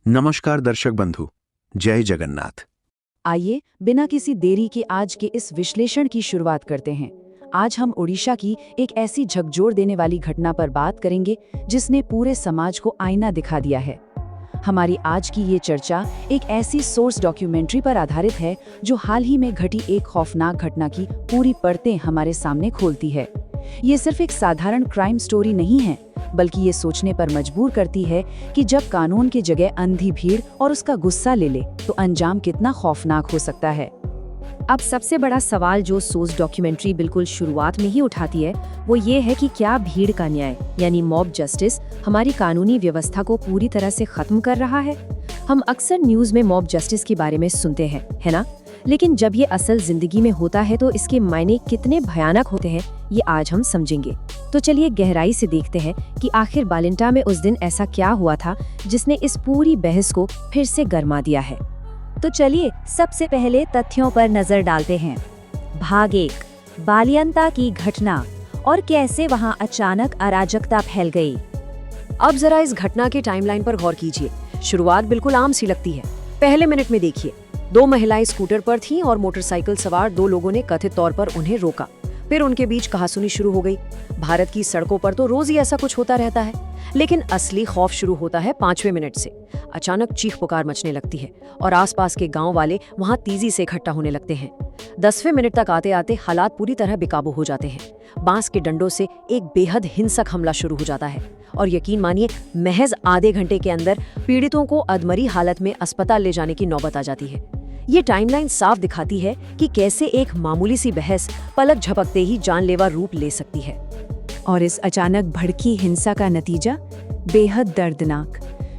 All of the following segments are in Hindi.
नमस्कार दर्शक बंधु, जय जगन्नाथ। आइए बिना किसी देरी के आज के इस विश्लेषण की शुरुआत करते हैं। आज हम ओडिशा की एक ऐसी झकझोर देने वाली घटना पर बात करेंगे जिसने पूरे समाज को आईना दिखा दिया है। हमारी आज की ये चर्चा एक ऐसी सोर्स डॉक्यूमेंट्री पर आधारित है जो हाल ही में घटी एक खौफनाक घटना की पूरी परतें हमारे सामने खोलती है। ये सिर्फ एक साधारण क्राइम स्टोरी नहीं है, बल्कि ये सोचने पर मजबूर करती है कि जब कानून की जगह अंधी भीड़ और उसका गुस्सा ले ले तो अंजाम कितना खौफनाक हो सकता है। अब सबसे बड़ा सवाल जो सोर्स डॉक्यूमेंट्री बिल्कुल शुरुआत में ही उठाती है वो ये है कि क्या भीड़ का न्याय यानी मॉब जस्टिस हमारी कानूनी व्यवस्था को पूरी तरह से खत्म कर रहा है। हम अक्सर न्यूज़ में मॉब जस्टिस के बारे में सुनते हैं, है ना? लेकिन जब ये असल जिंदगी में होता है तो इसके मायने कितने भयानक होते हैं ये आज हम समझेंगे। तो चलिए गहराई से देखते हैं कि आखिर बालिंटा में उस दिन ऐसा क्या हुआ था जिसने इस पूरी बहस को फिर से गरमा दिया है। तो चलिए सबसे पहले तथ्यों पर नजर डालते हैं। भाग 1, बालियंता की घटना और कैसे वहां अचानक अराजकता फैल गई। अब जरा इस घटना के टाइमलाइन पर गौर कीजिए। शुरुआत बिल्कुल आम सी लगती है। पहले मिनट में देखिए, 2 महिलाएं स्कूटर पर थीं और मोटरसाइकिल सवार 2 लोगों ने कथित तौर पर उन्हें रोका। फिर उनके बीच कहासुनी शुरू हो गई। भारत की सड़कों पर तो रोज ही ऐसा कुछ होता रहता है, लेकिन असली खौफ शुरू होता है 5वें मिनट से। अचानक चीख पुकार मचने लगती है और आसपास के गांव वाले वहां तेजी से इकट्ठा होने लगते हैं। 10वें मिनट तक आते आते हालात पूरी तरह बेकाबू हो जाते हैं। बांस के डंडों से एक बेहद हिंसक हमला शुरू हो जाता है और यकीन मानिए महज आधे घंटे के अंदर पीड़ितों को अधमरी हालत में अस्पताल ले जाने की नौबत आ जाती है। ये टाइमलाइन साफ दिखाती है कि कैसे एक मामूली सी बहस पलक झपकते ही जानलेवा रूप ले सकती है। और इस अचानक भड़की हिंसा का नतीजा बेहद दर्दनाक।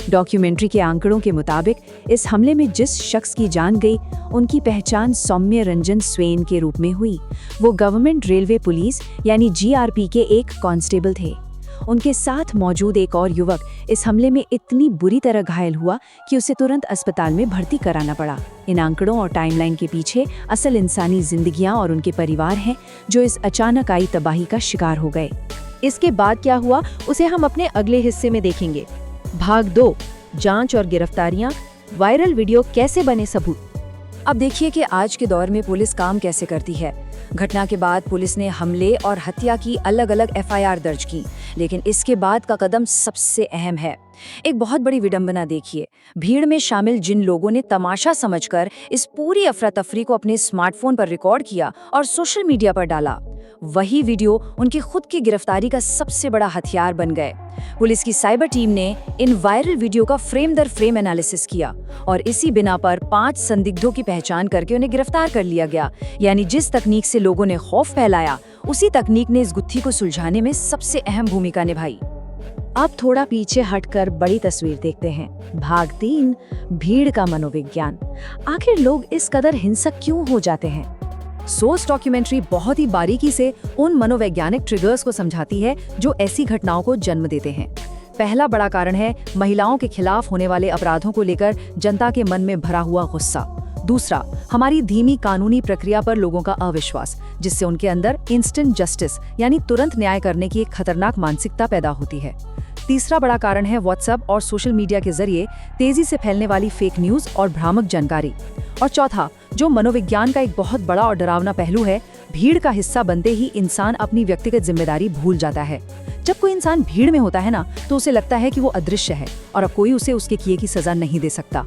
डॉक्यूमेंट्री के आंकड़ों के मुताबिक इस हमले में जिस शख्स की जान गई उनकी पहचान सौम्य रंजन स्वेन के रूप में हुई। वो गवर्नमेंट रेलवे पुलिस यानी जीआरपी के एक कांस्टेबल थे। उनके साथ मौजूद एक और युवक इस हमले में इतनी बुरी तरह घायल हुआ कि उसे तुरंत अस्पताल में भर्ती कराना पड़ा। इन आंकड़ों और टाइमलाइन के पीछे असल इंसानी जिंदगियां और उनके परिवार हैं जो इस अचानक आई तबाही का शिकार हो गए। इसके बाद क्या हुआ उसे हम अपने अगले हिस्से में देखेंगे। भाग 2, जांच और गिरफ्तारियां, वायरल वीडियो कैसे बने सबूत। अब देखिए कि आज के दौर में पुलिस काम कैसे करती है। घटना के बाद पुलिस ने हमले और हत्या की अलग अलग एफआईआर दर्ज की, लेकिन इसके बाद का कदम सबसे अहम है। एक बहुत बड़ी विडंबना देखिए। भीड़ में शामिल जिन लोगों ने तमाशा समझकर इस पूरी अफरा तफरी को अपने स्मार्टफोन पर रिकॉर्ड किया और सोशल मीडिया पर डाला, वही वीडियो उनकी खुद की गिरफ्तारी का सबसे बड़ा हथियार बन गए। पुलिस की साइबर टीम ने इन वायरल वीडियो का फ्रेम दर फ्रेम एनालिसिस किया और इसी बिना पर 5 संदिग्धों की पहचान करके उन्हें गिरफ्तार कर लिया गया। यानी जिस तकनीक से लोगों ने खौफ फैलाया, उसी तकनीक ने इस गुत्थी को सुलझाने में सबसे अहम भूमिका निभाई। अब थोड़ा पीछे हटकर बड़ी तस्वीर देखते हैं। भाग 3, भीड़ का मनोविज्ञान। आखिर लोग इस कदर हिंसक क्यों हो जाते हैं? सोर्स डॉक्यूमेंट्री बहुत ही बारीकी से उन मनोवैज्ञानिक ट्रिगर्स को समझाती है जो ऐसी घटनाओं को जन्म देते हैं। पहला बड़ा कारण है महिलाओं के खिलाफ होने वाले अपराधों को लेकर जनता के मन में भरा हुआ गुस्सा। दूसरा, हमारी धीमी कानूनी प्रक्रिया पर लोगों का अविश्वास, जिससे उनके अंदर इंस्टेंट जस्टिस यानी तुरंत न्याय करने की एक खतरनाक मानसिकता पैदा होती है। तीसरा बड़ा कारण है व्हाट्सएप और सोशल मीडिया के जरिए तेजी से फैलने वाली फेक न्यूज और भ्रामक जानकारी। और चौथा, जो मनोविज्ञान का एक बहुत बड़ा और डरावना पहलू है, भीड़ का हिस्सा बनते ही इंसान अपनी व्यक्तिगत जिम्मेदारी भूल जाता है। जब कोई इंसान भीड़ में होता है ना, तो उसे लगता है कि वो अदृश्य है और अब कोई उसे उसके किए की सजा नहीं दे सकता।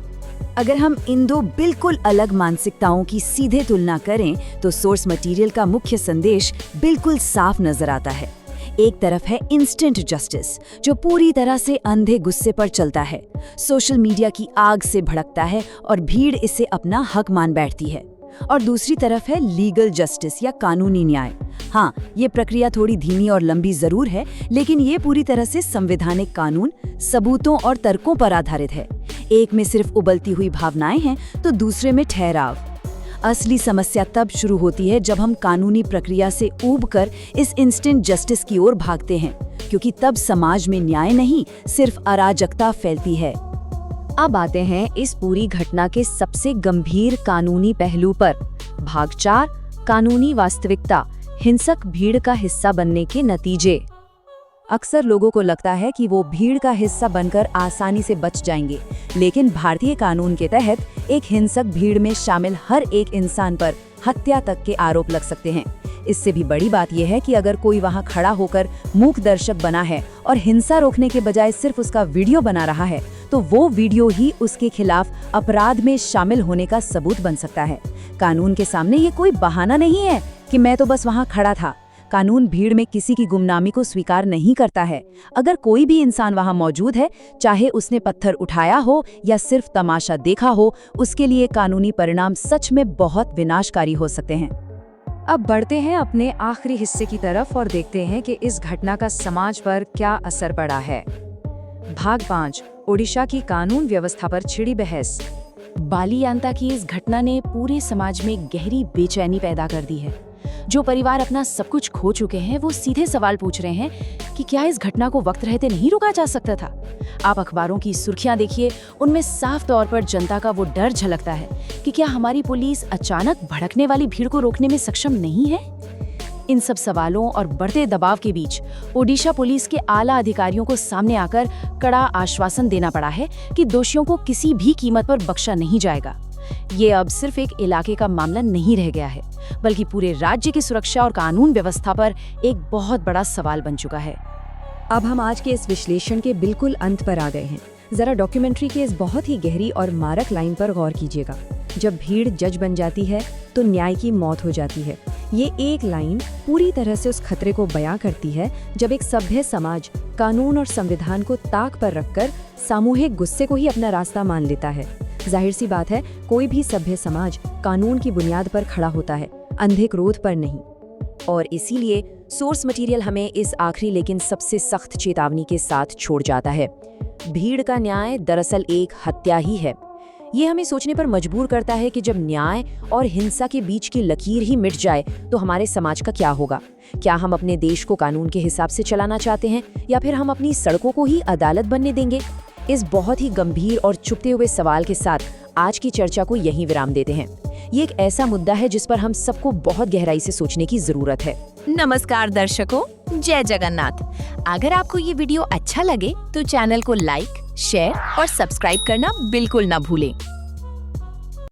अगर हम इन 2 बिल्कुल अलग मानसिकताओं की सीधे तुलना करें तो सोर्स मटेरियल का मुख्य संदेश बिल्कुल साफ नजर आता है। एक तरफ है इंस्टेंट जस्टिस जो पूरी तरह से अंधे गुस्से पर चलता है, सोशल मीडिया की आग से भड़कता है और भीड़ इसे अपना हक मान बैठती है। और दूसरी तरफ है लीगल जस्टिस या कानूनी न्याय। हाँ, ये प्रक्रिया थोड़ी धीमी और लंबी जरूर है, लेकिन ये पूरी तरह से संवैधानिक कानून, सबूतों और तर्कों पर आधारित है। एक में सिर्फ उबलती हुई भावनाएं हैं तो दूसरे में ठहराव। असली समस्या तब शुरू होती है जब हम कानूनी प्रक्रिया से ऊबकर इस इंस्टेंट जस्टिस की ओर भागते हैं, क्योंकि तब समाज में न्याय नहीं, सिर्फ अराजकता फैलती है। अब आते हैं इस पूरी घटना के सबसे गंभीर कानूनी पहलू पर। भाग 4, कानूनी वास्तविकता, हिंसक भीड़ का हिस्सा बनने के नतीजे। अक्सर लोगों को लगता है कि वो भीड़ का हिस्सा बनकर आसानी से बच जाएंगे, लेकिन भारतीय कानून के तहत एक हिंसक भीड़ में शामिल हर एक इंसान पर हत्या तक के आरोप लग सकते हैं। इससे भी बड़ी बात यह है कि अगर कोई वहां खड़ा होकर मूक दर्शक बना है और हिंसा रोकने के बजाय सिर्फ उसका वीडियो बना रहा है, तो वो वीडियो ही उसके खिलाफ अपराध में शामिल होने का सबूत बन सकता है। कानून के सामने ये कोई बहाना नहीं है कि मैं तो बस वहां खड़ा था। कानून भीड़ में किसी की गुमनामी को स्वीकार नहीं करता है। अगर कोई भी इंसान वहां मौजूद है, चाहे उसने पत्थर उठाया हो या सिर्फ तमाशा देखा हो, उसके लिए कानूनी परिणाम सच में बहुत विनाशकारी हो सकते हैं। अब बढ़ते हैं अपने आखिरी हिस्से की तरफ और देखते हैं कि इस घटना का समाज पर क्या असर पड़ा है। भाग 5, ओडिशा की कानून व्यवस्था पर छिड़ी बहस। बालियान्ता की इस घटना ने पूरे समाज में गहरी बेचैनी पैदा कर दी है। जो परिवार अपना सब कुछ खो चुके हैं, वो सीधे सवाल पूछ रहे हैं कि क्या इस घटना को वक्त रहते नहीं रोका जा सकता था। आप अखबारों की सुर्खियां देखिए, उनमें साफ तौर पर जनता का वो डर झलकता है कि क्या हमारी पुलिस अचानक भड़कने वाली भीड़ को रोकने में सक्षम नहीं है। इन सब सवालों और बढ़ते दबाव के बीच ओडिशा पुलिस के आला अधिकारियों को सामने आकर कड़ा आश्वासन देना पड़ा है कि दोषियों को किसी भी कीमत पर बख्शा नहीं जाएगा। ये अब सिर्फ एक इलाके का मामला नहीं रह गया है, बल्कि पूरे राज्य की सुरक्षा और कानून व्यवस्था पर एक बहुत बड़ा सवाल बन चुका है। अब हम आज के इस विश्लेषण के बिल्कुल अंत पर आ गए हैं। जरा डॉक्यूमेंट्री के इस बहुत ही गहरी और मारक लाइन पर गौर कीजिएगा। जब भीड़ जज बन जाती है तो न्याय की मौत हो जाती है। ये एक लाइन पूरी तरह से उस खतरे को बयां करती है जब एक सभ्य समाज कानून और संविधान को ताक पर रखकर सामूहिक गुस्से को ही अपना रास्ता मान लेता है। जाहिर सी बात है, कोई भी सभ्य समाज कानून की बुनियाद पर खड़ा होता है, अंधे क्रोध पर नहीं। और इसीलिए सोर्स मटेरियल हमें इस आखिरी लेकिन सबसे सख्त चेतावनी के साथ छोड़ जाता है। भीड़ का न्याय दरअसल एक हत्या ही है। ये हमें सोचने पर मजबूर करता है कि जब न्याय और हिंसा के बीच की लकीर ही मिट जाए तो हमारे समाज का क्या होगा। क्या हम अपने देश को कानून के हिसाब से चलाना चाहते हैं या फिर हम अपनी सड़कों को ही अदालत बनने देंगे। इस बहुत ही गंभीर और छुपते हुए सवाल के साथ आज की चर्चा को यहीं विराम देते हैं। ये एक ऐसा मुद्दा है जिस पर हम सबको बहुत गहराई से सोचने की जरूरत है। नमस्कार दर्शकों, जय जगन्नाथ। अगर आपको ये वीडियो अच्छा लगे तो चैनल को लाइक, शेयर और सब्सक्राइब करना बिल्कुल ना भूलें।